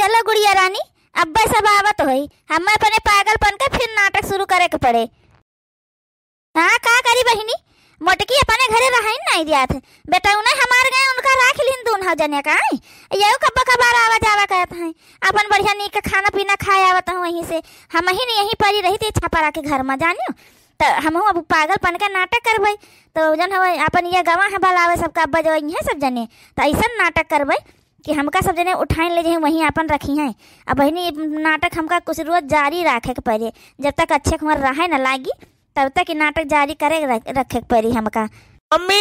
चलो गुड़िया रानी, अब्बा सब आवत होई, हम अपने पागलपन का फिर नाटक शुरू करे के पड़े। हाँ का करी बहिनी, मोटकी अपने घरे रहाई नहीं दिया थे बेटा, उन्हें हमारे गए उनका राख लिन दून हो जने का ये कब्बा कबार आवा जावा कहता है, अपन बढ़िया नीक खाना पीना खाए आवत हूँ वहीं से। हम ही नहीं यहीं पड़ी रही थी छपरा के घर में जानियो, तो हम अब पागलपन का नाटक करबे, तो जन हो अपन ये गवाह है बलावे सबका अब्बा जो है सब जने, तो ऐसा नाटक करबे कि हमका सब जने उठाए ले जाए वहीं अपन रखी हैं। अब बहनी नाटक हमका कुछ रोज जारी रखे के पड़े, जब तक अच्छे कुमार रहे न लागी तब तक ये नाटक जारी करे रखे के पड़ी हमका। मम्मी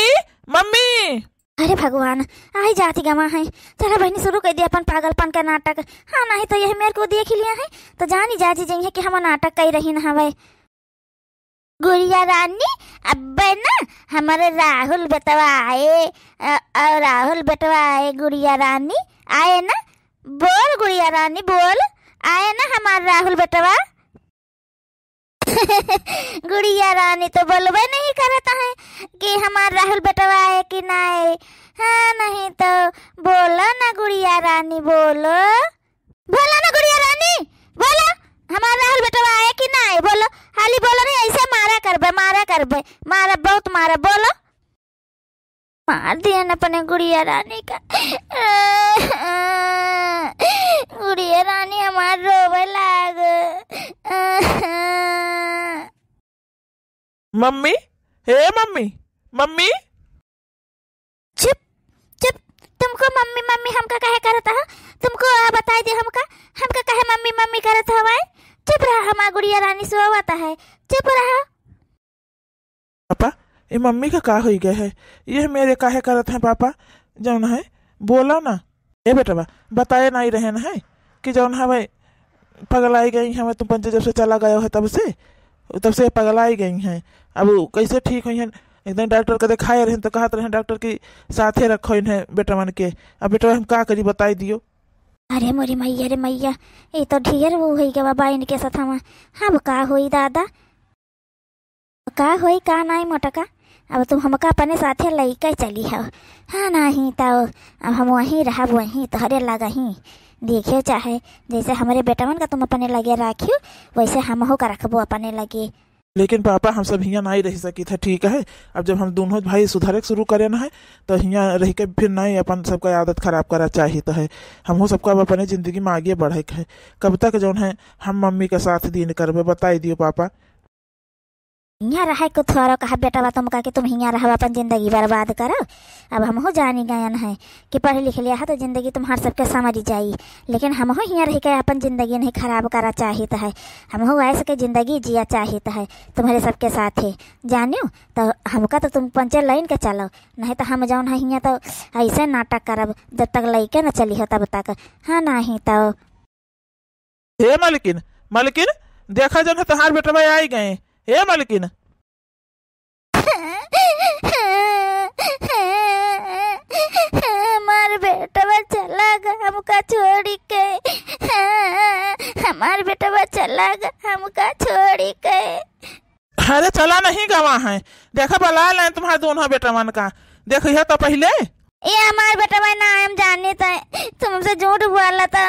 मम्मी, अरे भगवान आई जाती गवा है, चलो बहनी शुरू कर दिया अपन पागलपन का नाटक। हाँ नहीं तो यह मेरे को देख लिया है तो जानी जाजी जाइए कि हम नाटक कर रही न हवे। गुड़िया रानी अब ना हमारे राहुल बेटवा आए, और राहुल बेटवा आए, गुड़िया रानी आए ना, बोल गुड़िया रानी बोल, आए ना हमारा राहुल बेटवा। गुड़िया रानी तो बोलबे नहीं करता है कि हमारा राहुल बेटवा आए कि ना आए। हाँ नहीं तो बोलो ना गुड़िया रानी, बोलो बोलो ना गुड़िया रानी, बोलो हमारा राहुल बेटवा आए कि ना आए, बोलो हाली बोलो नहीं, ऐसे मारा करबे मारा बहुत मारा, बोलो। मार दिया न अपने गुड़िया रानी का। गुड़िया रानी हमार रोवे लाग। मम्मी, हे मम्मी मम्मी। चुप चुप, तुमको मम्मी मम्मी हमका कहे करता है, तुमको बता दे हमका कहे मम्मी मम्मी करता है। चुप रहा, हमारा गुड़िया रानी सोवाता है, चुप रहा। पापा ये मम्मी का का हो गया है, ये मेरे काहे करत है पापा, जौन है बोला ना। ए बेटा बताए नहीं रहे न है कि जौन है भाई पगलाई गई है, तुम पंच जब से चला गया है तब से पगलाई गई हैं। अब कैसे ठीक हुई हैं, एकदम डॉक्टर का दिखाए रहे तो कहते रहे डॉक्टर की साथे रखो इन्हें बेटा मन के। अब बेटा हम का करी बताई दियो। अरे मोरी मैया रे मैया, ये तो ढेर वो हुई गवा बा इनके साथ हम। अब का हुई दादा, का हुई का नहीं मोटका, अब तुम हमका अपने साथे लईके चली हो। हाँ नहीं तो अब हम वहीं रहा, वहीं तोहरे लगा ही देखियो, चाहे जैसे हमारे बेटा मन का तुम अपने लगे राखियो वैसे हम हो का रखबो अपने लगे। लेकिन पापा हम सब हियाँ नहीं रह सकी था, ठीक है। अब जब हम दोनों भाई सुधारे शुरू करे ना है तो हियाँ रह के फिर नहीं अपन सबका आदत खराब करा चाहिए तो है। हम सबको अब अपने जिंदगी में आगे बढ़े है। कब तक जो है हम मम्मी का साथ दिन करबे बताई दियो पापा। यहाँ रहे को थोड़ा कहा बेटा तुमका कि तुम यहाँ रहो अपन जिंदगी बर्बाद करो। अब हम हो जानी गयन है कि पढ़ लिख लिया है तो जिंदगी तुम्हार सबके समझ जाई, लेकिन हम हो यहाँ रह के अपन जिंदगी नहीं खराब करा चाहिए है। हम हो ऐसे के जिंदगी जिया चाहिए है तुम्हारे सबके साथ है, जानियो। तो हमका तो तुम पंचे लाइन के चलो, नहीं तो हम जाऊन है यहाँ तो ऐसे नाटक करब जब तक लैके न चली हो तब तक। हाँ नहीं तो हे मालकिन मालकिन देखा जन है तहार बेटा भाई आई गए। हे मालकिन हमार बेटा चला गया हमका छोड़ी के, हमार बेटा चला गया हमका छोड़ी के। अरे चला नहीं गवा है, देखा बला लें तुम्हारे दोनों बेटा मन का, देखिए तो पहले ये हमारे बेटा भाई ना हम जाने तो तुमसे झूठ बोला था।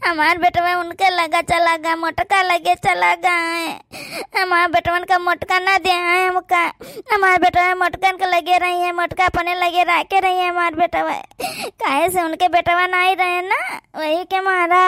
हमारे बेटा भाई उनके लगा चला गया, मोटका लगे चला गया। हमारे बेटा उनका मोटका ना दे है हमका, हमारे बेटा भाई मोटका इनके लगे रही है, मोटका अपने लगे रखे रही है। हमारे बेटा भाई काहे से उनके बेटा भाई ना ही रहे ना, वही के मारा।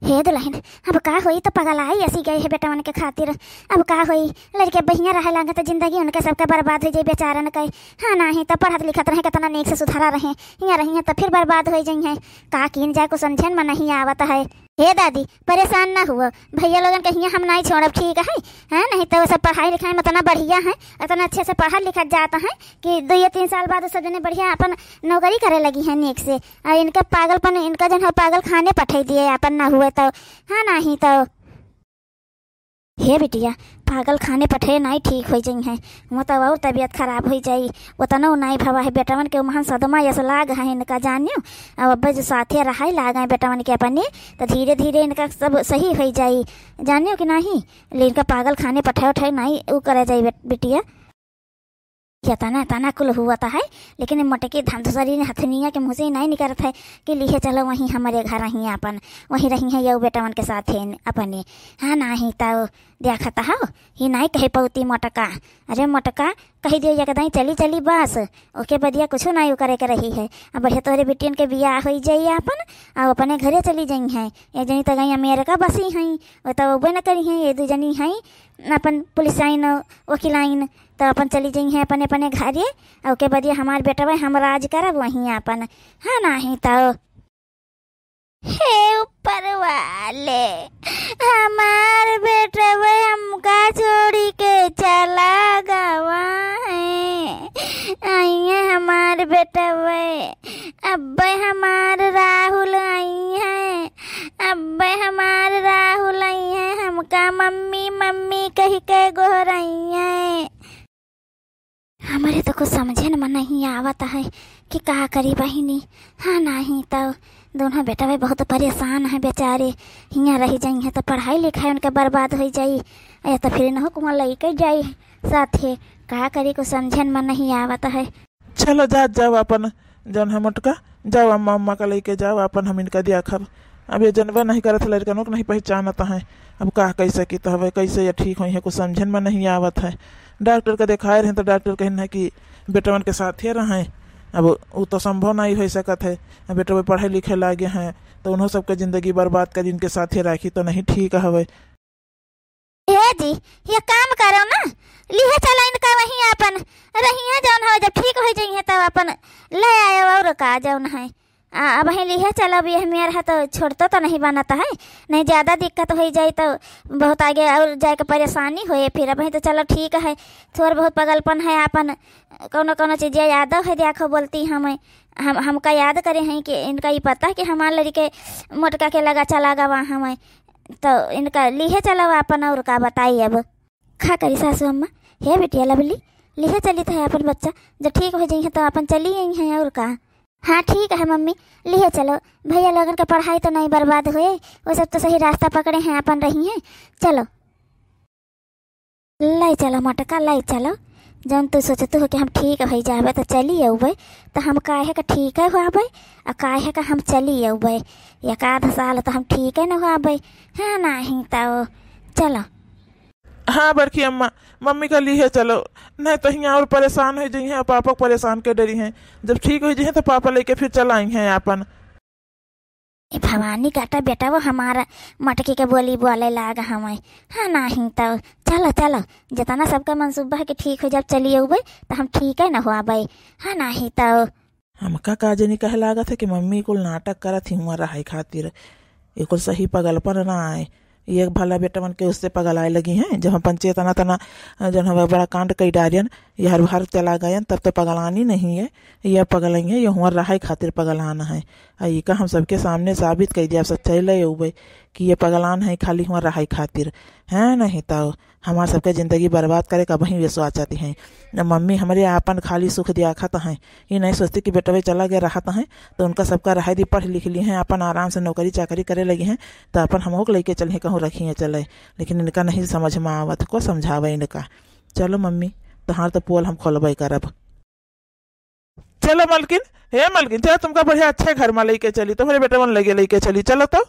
हे दुल्हन अब का होई तो पगलाई ऐसी गई है बेटा उनके खातिर। अब का होई लड़के बहिया रहे लगा तो जिंदगी उनके सबके बर्बाद हो जाए बेचारन के। हाँ नहीं तो पढ़त लिखत रहे कितना नेक से सुधारा रहे, यहाँ रही है तो फिर बर्बाद हो जाई है। का किन जाए को समझन में नहीं आवत है। हे दादी परेशान ना हुआ, भैया लोगन कहिए हम नहीं छोड़ब, ठीक है। हाँ नहीं तो सब पढ़ाई लिखाई में इतना बढ़िया है, इतना अच्छे से पढ़ा लिखा जाता है कि 2 या 3 साल बाद सब जने बढ़िया अपन नौकरी करे लगी है नेक से। और इनका पागलपन इनका जन पागल खाने पठाई दिए अपन ना हुए तो। हाँ नहीं तो हे बिटिया पागल खाने पठे नहीं ठीक हो जाई है, मतलब और तबीयत खराब हो जाई उतना नहीं भवा है। बेटवन के महान सदमा यस लाग है इनका जानियो। अब अब्बा जो साथे रहा लाग है बेटवन के अपने तो धीरे धीरे इनका सब सही हो जाई, जानियो कि नहीं। लेकिन इनका पागल खाने पठे उठे नहीं वो करे जाई बिटिया। या तना तना कुल हुआ था है, लेकिन मोटकी धमधुसरी ने हथनिया के मुँह से नहीं निकलत है कि लिए चलो वहीं हमारे घर रही अपन, वहीं रही है यू बेटवन के साथ है अपने। हाँ नहीं तो देखता हो ही नहीं कहे पौती मोटका। अरे मोटका कही दियो एकदम चली चली बस, ओके बदिया कुछ नहीं करे के रही है। अब बढ़िया तोरे बेटियन के बियाह हो जाइए अपन और अपने घरे चली जाई हैं। एक जनी तो गई अमेरिका बसी हैं, वो तो उबे न करी हैं। ये दो जनी हैं अपन पुलिस आइन वकील आइन, तो अपन चली जाई हैं अपने अपने घरे। और ओके बदिया हमार बेटा भाई हम राज करब वहीं अपन। हाँ नहीं तो हे ऊपर वाले हमार बेटा भाई हमका छोड़ी के चला गवा है। आइए हमार बेटा भाई, अब हमार राहुल आई है, अब हमार राहुल आई है, हमका मम्मी मम्मी कही के गोर आई है। हमारे तो कुछ समझे न मन नहीं आवत है कि का करी बहिनी। हाँ नहीं तो दोनों बेटा भाई बहुत परेशान है बेचारे, यहाँ रही जाई है तो पढ़ाई लिखाई उनके बर्बाद हो जाई, या तो फिर न कुमार लेके जाई साथे। का करी को समझन मन नहीं आवत है। चलो जाओ अपन जन है मोटका, जाओ अम्मा अम्मा का लेके जाओ अपन, हम इनका दिया खब। अब ये जनवा नहीं करत लड़कनों को नहीं पहचानता है। अब का कैसे की तो कैसे ये ठीक हुई है कुछ समझन में नहीं आवत है। डॉक्टर का दिखाए रहे तो डॉक्टर कहना है कि बेटवन के साथ ही रहें। अब वो तो संभव नहीं हो सकत है। बेटा पढ़े लिखे लागे हैं तो उन्हों सबके जिंदगी बर्बाद कर इनके साथ ही राखी तो नहीं ठीक हवे। हे जी ये काम करो ना, लिहे चला इनका वहीं अपन रही है जौन हो, जब ठीक हो जाइए तब अपन ले आयो और का जौन है। अब वहीं लिहे चलो भी मेरा है तो छोड़ता तो नहीं बनाता है, नहीं ज़्यादा दिक्कत हो जाए तो बहुत आगे और जाए के परेशानी होए फिर। अब वहीं तो चलो ठीक है, थोड़ा बहुत पगलपन है अपन, कोनो कोनो चीज़ याद है देखो बोलती हमें हमका याद करे हैं कि इनका ये पता है कि हमारे लड़के मोटका के लगा चला गवा हमें, तो इनका लिहे चलो अपन और का बताइए। अब खा करी सासू अम्मा, हे बेटिया लवली लिहे चली था अपन बच्चा, जब ठीक हो जाइए तो अपन चली आई हैं और का। हाँ ठीक है मम्मी लिए चलो, भैया लोगन का पढ़ाई तो नहीं बर्बाद हुए, वो सब तो सही रास्ता पकड़े हैं अपन रही हैं। चलो लाई चलो मोटका लाई चलो, जब तू सोचते हो कि हम ठीक हो जाए तो चली अबे, तो हम काहे का ठीक है हुआबे और काहे का हम चली अबे, एक आध साल तो हम ठीक है न हुआबे। हाँ नहीं तो चलो। हाँ बरखी अम्मा मम्मी का लिए चलो, नहीं तो यहाँ और परेशान हो जाइए, पापा परेशान के डरी हैं। जब ठीक हो जाइए तो पापा लेके फिर चलाई हैं अपन। भवानी काटा बेटा वो हमारा मटकी के बोली बोले लाग हमें। हाँ नहीं तो चलो चलो, जितना सबका मनसूबा है कि ठीक हो जब चलिए उबे तो हम ठीक है न हुआ भाई। हाँ नहीं तो हमका काजनी कहे लागत है कि मम्मी कुल नाटक करत ही हुआ रहाई खातिर, ये कुल सही पगलपन ना आए। ये भला बेटा मन के उससे पगल आए लगी हैं, जब हम पंचायत तना तना जब हम बड़ा कांड कई डारियन ये हर बार चला गए तब तो पगलानी नहीं है, यह पगल है ये हुआ रहाई खातिर पगलाना है। ये का हम सबके सामने साबित कर दिया सच्चाई ले उबे कि ये पगलान है खाली हुआ रहाई खातिर है, नहीं तो हमारे सबके ज़िंदगी बर्बाद करे का वहीं वे सोचाती हैं। मम्मी हमारे आपन खाली सुख दिया खाता हैं, ये नहीं सोचती कि बेटा वे चला गया रहता है तो उनका सबका रहाई दी पढ़ लिख लिए हैं, अपन आराम से नौकरी चाकरी करे लगी हैं तो अपन हम लोग लेके चले कहूँ रखी हैं चले, लेकिन इनका नहीं समझ में आवत को समझावे इनका। चलो मम्मी तहार तो पोल हम खोलबे करब। चलो मलकिन, हे मलकिन चलो तुमका बढ़िया अच्छे घर में लेके चली, तुम्हारे बेटा मन लगे लेके चली। चलो तो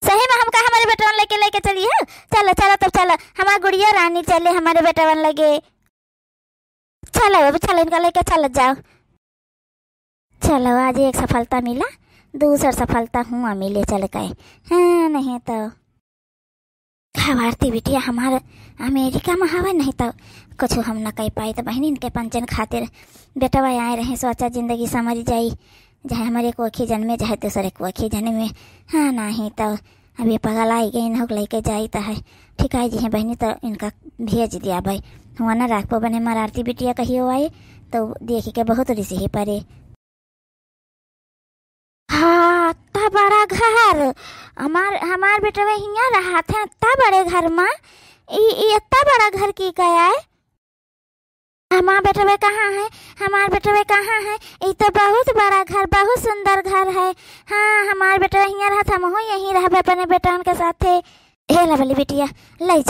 सही में हमका हमारे बेटवन लेके चली है। चलो चलो तब चलो, हमारा गुड़िया रानी चले हमारे बेटवन लगे। चलो अब चलो इनका लेके चलो जाओ। चलो आज एक सफलता मिला, दूसरा सफलता हुआ मिले चल गए। हाँ नहीं तो भारती बिटिया हमारे अमेरिका में हवा, नहीं तो कुछ हम न कह पाई तो बहनी इनके पंचन खातिर बेटा भाई आए रहे, सोचा जिंदगी समझ जाई, चाहे हमारे कोखी जन्मे चाहे दूसरे कोखी जन्मे। हाँ नहीं तो अभी पगल आई गई न लेके जाई तो है ठीक है जी है बहनी, तो इनका भेज दिया भाई हुआ ना राख बने मरारती बिटिया कहियो आए तो देखी के बहुत रिसी ही परे। हाँ इतना बड़ा घर हमार बेटा भाई हियाँ रहा था, इतना बड़े घर में इतना बड़ा घर की गया है। हमारा बेटा भाई कहाँ है, हमारा बेटा भाई कहाँ है, ये तो बहुत बड़ा घर बहुत सुंदर घर है। हाँ हमारा बेटा यहाँ रहा था, हम यहीं रह अपने बेटा उनके साथ थे। हे लवली बिटिया ले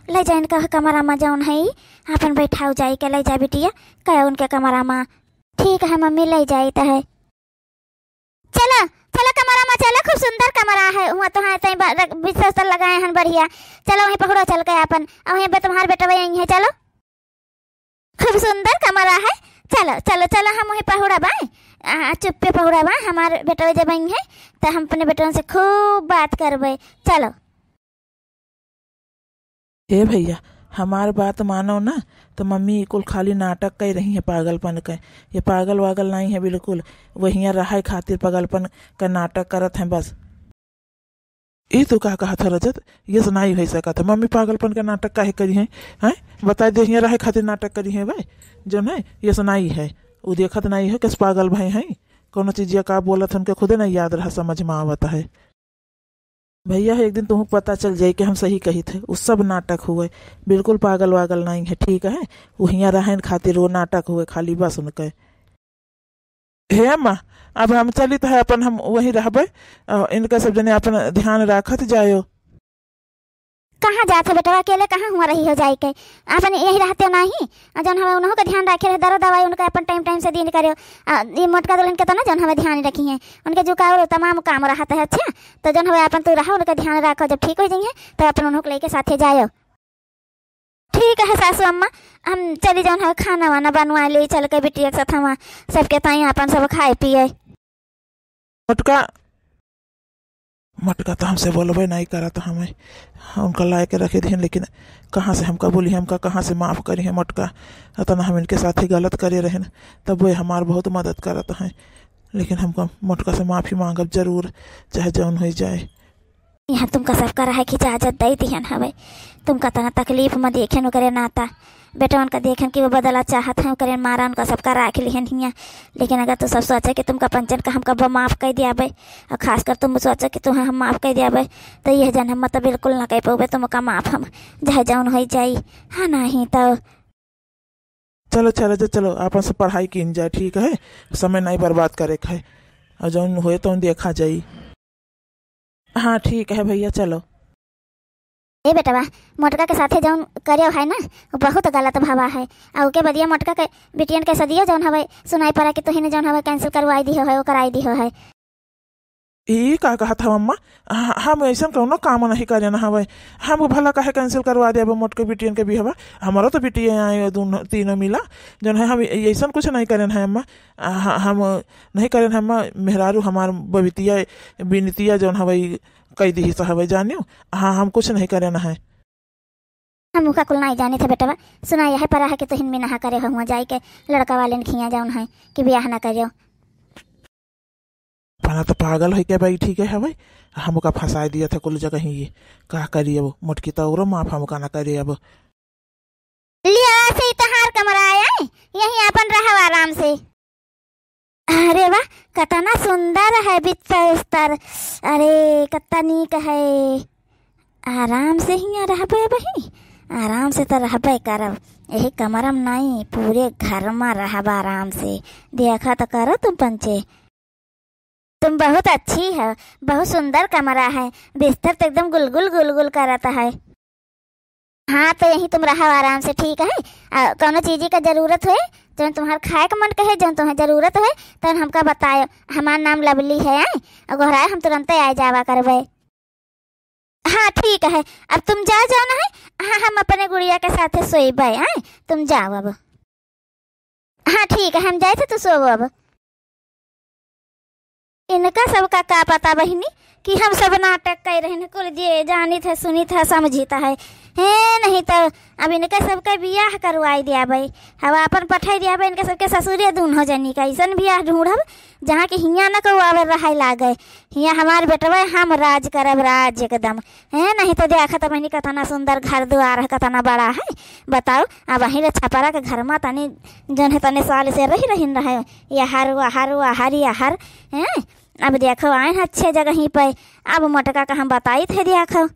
ले जाए इनका कमरा में जौन है अपन बैठाओ जाए के ले जा बिटिया कहे उनके कमरा में। ठीक है मम्मी ले जाई तो है। चलो चलो कमरा में चलो, खूब सुंदर कमरा है वहाँ तो है बिस्तर लगाए हैं बढ़िया। चलो वहीं पकड़ो चल के अपन वहीं पे तुम्हारे बेटा वहीं है। चलो खूब सुंदर कमरा है। चलो चलो चलो हम वहीं पहुड़ा बाए चुप पे पहुड़ा बा हमारे बेटा जब आई है तो हम अपने बेटों से खूब बात करबे। चलो ए भैया हमार बात मानो ना तो मम्मी कुल खाली नाटक कर रही है पागलपन का। ये पागल वागल नहीं है बिल्कुल, वहीं रहा खातिर पागलपन का नाटक करत हैं बस। ये तो का कहा था रजत, ये सुनाई हो सका था मम्मी पागलपन का नाटक काहे करी है? हैं बता दे यहाँ रहे खातिर नाटक करी है भाई जो है ये सुनाई है। वो देखत नहीं है किस पागल भाई है कोनो चीज का बोलत उनके खुदे नहीं याद रहा समझ में आवता है। भैया एक दिन तुमको पता चल जाए कि हम सही कही थे, उस सब नाटक हुए बिल्कुल पागल वागल नहीं है ठीक है। वहीं रहन खातिर वो नाटक हुए खाली बस उनके। हे अम्मा अब हम चली तो है अपन हम वहीं रहबे, इनका सब जने अपन ध्यान रखत जायो। कहाँ जाते बेटा अकेले कहाँ हुआ रही हो जाए के अपन यही रहते हो नहीं जौन हमें उन्हों का ध्यान रखे रहे दर दवाई उनका अपन टाइम टाइम से दिन करो। ये मोटका दुल्हन के तो ना जौन हमें ध्यान रखी है उनके जो का तमाम काम रहता है। अच्छा तो जौन हमें अपन तू रहो उनका ध्यान रखो, जब ठीक हो जाएंगे तो अपन उन्हों को लेके साथे जाओ। ठीक है सासू अम्मा हम चली जाओ है खाना वाना बनवा ले चल के बिटिया के साथ हम सबके ताई अपन सब खाए पिए। मटका मटका तो हमसे बोलबे नहीं करा तो हमें उनका ला के रखे थे, लेकिन कहाँ से हमका बोली हमका कहाँ से माफ़ करी है मटका। इतना हम इनके साथ ही गलत करे रहे न तब वो हमार बहुत मदद करत हैं, लेकिन हमको मटका से माफ़ी मांगब जरूर चाहे जौन हो जाए। यहाँ तुमका सब करा है कि इजाजत दे दिहन हवे तुमका तना तकलीफ में देखे न करे नाता बेटा उनका देखन कि वो बदला चाहत है करे मारा उनका सबका राख लिहन हियाँ। लेकिन अगर तू सब सोचे कि तुमका पंचन का हमका माफ़ कर दिया भाई और खासकर तुम सोचे कि तुम्हें हम माफ़ कर दिया भाई तो यह जन हम मतलब बिल्कुल ना कह पाओगे तुमका माफ़ हम जहाँ जौन हो जाई। हाँ नहीं तो चलो चलो चलो आपन से पढ़ाई की जाए ठीक है, समय नहीं बर्बाद करे है और जौन हुए तो देखा जाई। हाँ ठीक है भैया चलो। ए बेटा बा मोटका के साथे जौन करियो है ना वो बहुत गलत भावा है और ओके बदिया मोटका के बिटियन के सदियो जौन हवे सुनाई पड़ा कि तोहिने जौन हवे कैंसिल करवाई दी है वो कराई दी है। ये का कहा था मम्मा हम ऐसा कौनो काम नहीं करे ना हवे हम भला काहे कैंसिल करवा दे मोटके बिटियन के भी हवा हमारा तो बिटिया आए दोनों तीनों मिला जौन है हम ऐसा कुछ नहीं करें है अम्मा। हम नहीं करें अम्मा मेहरारू हमार बबितिया बिनतिया जौन हवे कई दी हिस्सा हवे जानियो। हाँ हम कुछ नहीं करें है। हम मुखा कुल नहीं जाने थे बेटा सुना यह परा है कि तुहिन में नहा करे हुआ जाए के लड़का वाले ने खिया जौन है कि ब्याह ना करियो। पना तो पागल है क्या भाई ठीक है हवे हमका फंसा दिया था कुल जगह ही ये का करिए वो मोटकी तो और माफ हमका ना करे अब लिया से तहार कमरा आया यहीं अपन रहो आराम से। अरे वाह कतना सुंदर है बिस्तर अरे कतना नीक है आराम से ही रहबे बही आराम से तो रहबे करब यही कमरा में नहीं पूरे घर में रहब आराम से। देखा तो करो तुम पंचे तुम बहुत अच्छी है बहुत सुंदर कमरा है बिस्तर तो एकदम गुलगुल गुलगुल करता है। हाँ तो यही तुम रहो आराम से ठीक है। कोनो चीज़ का जरूरत है जो तुम्हारे खाए का मन कहे जो तुम्हें जरूरत है तो हमका बताओ हमारा नाम लवली है गोहराए हम तुरंत आ जावा करबे। हाँ ठीक है अब तुम जाओ ना है। हाँ हम अपने गुड़िया के साथ सोईबे हैं तुम जाओ अब। हाँ ठीक है हम जाए थे तो सो अब। इनका सबका का पता बहिनी कि हम सब नाटक कर रहे हैं कुल जे जानी थे सुनी था समझी था है नहीं तो अब इनका सबका बियाह करवाई दिया भाई अब अपन पठाई दिया भाई इनके सबके ससुरे दून हो जानी का ऐसा बियाह ढूंढब जहाँ के हियाँ न को आवे रहा लागे हियाँ हमारे बेटवा हम राज करब राज एकदम है नहीं तो देखा तो बहनी कतना सुंदर घर द्वार है कतना बड़ा है बताओ। अब वहीं रे छपरा के घर में तनी जन है तने साल से रही रहे यहर वहर वहर यहर है। अब देखो आए हैं अच्छे जगह ही पे अब मोटका का हम बताई थे देखो।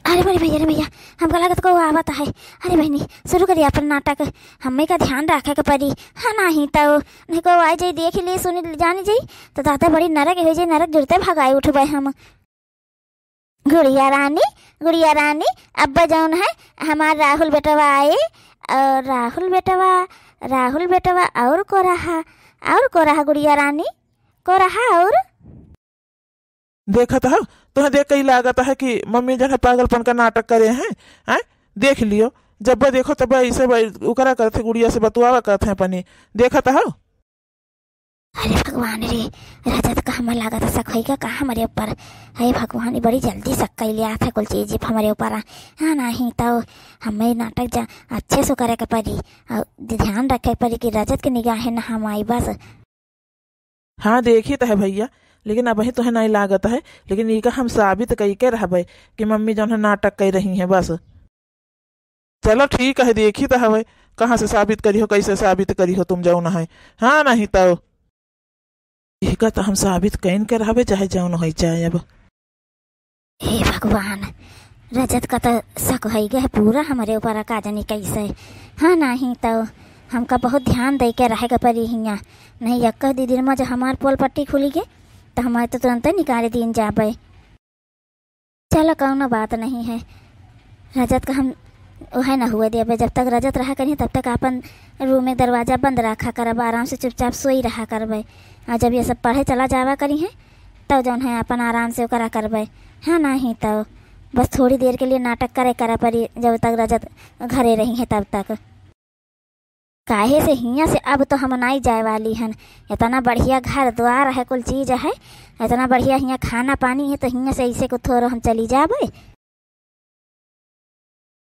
अरे रे भैया हमको लगता को आवत है। अरे बहनी शुरू करिए अपन नाटक हमें का ध्यान रखे के पड़ी। हाँ नहीं तो नहीं को आई जाई देख ली सुनी जानी जाई तो दादा बड़ी नरक हो जाए नरक जुड़ते भगाए उठबे हम। गुड़िया रानी अब्बा जौन है हमार राहुल बेटवा आए। और राहुल बेटवा और को रहा गुड़िया रानी को रहा। और देखा था तुम्हें देख के ही लागत है कि मम्मी जो है पागलपन का नाटक करे हैं। देख लियो जब देखो तब ऐसे उकरा करते गुड़िया से बतुआवा करते हैं अपनी। देखा था अरे भगवान रे, रजत का हमें लगा था शक होगा कहाँ हमारे ऊपर। हे भगवान, बड़ी जल्दी शक कर लिया था कुल चीज हमारे ऊपर। हाँ नहीं तो हमें नाटक अच्छे से करे के पड़ी और ध्यान रखे पड़ी कि रजत की निगाहें न हम आई बस। हाँ देखी तो है भैया, लेकिन अब तो है नहीं लागत है। लेकिन ये हम साबित कई के रह कि मम्मी जो है नाटक कर रही है बस। चलो ठीक है, देखी तो है कहाँ से साबित करी हो, कैसे साबित करी हो तुम जौन है। हाँ नहीं तो एक तो हम साबित कैन के रहे चाहे जौन हो चाहे। अब हे भगवान, रजत का तो शक हो गया है पूरा हमारे ऊपर, का जानी कैसे। हाँ नहीं तो हमका बहुत ध्यान दे के रहेगा परी हियाँ। नहीं यक्का दीदी में जब हमार पोल पट्टी खुली गए तो हमारे तो तुरंत निकाल दिन जाबे। चलो कौनो बात नहीं है, रजत का हम वह न हुए दिया। जब तक रजत रहा करिए तब तक अपन रूम में दरवाज़ा बंद रखा करब, आराम से चुपचाप सोई रहा करबे। और जब ये सब पढ़े चला जावा करी है तब जौन है अपन आराम से करा करबे। हाँ नहीं तो बस थोड़ी देर के लिए नाटक करे करा परी, जब तक रजत घरे रही है तब तक। काहे से हियाँ से अब तो हम नहीं जाए वाली हन। इतना बढ़िया घर द्वार है, कुल चीज़ है, इतना बढ़िया हियाँ खाना पानी है, तो हियाँ से ऐसे को थोड़ा हम चली जाबे।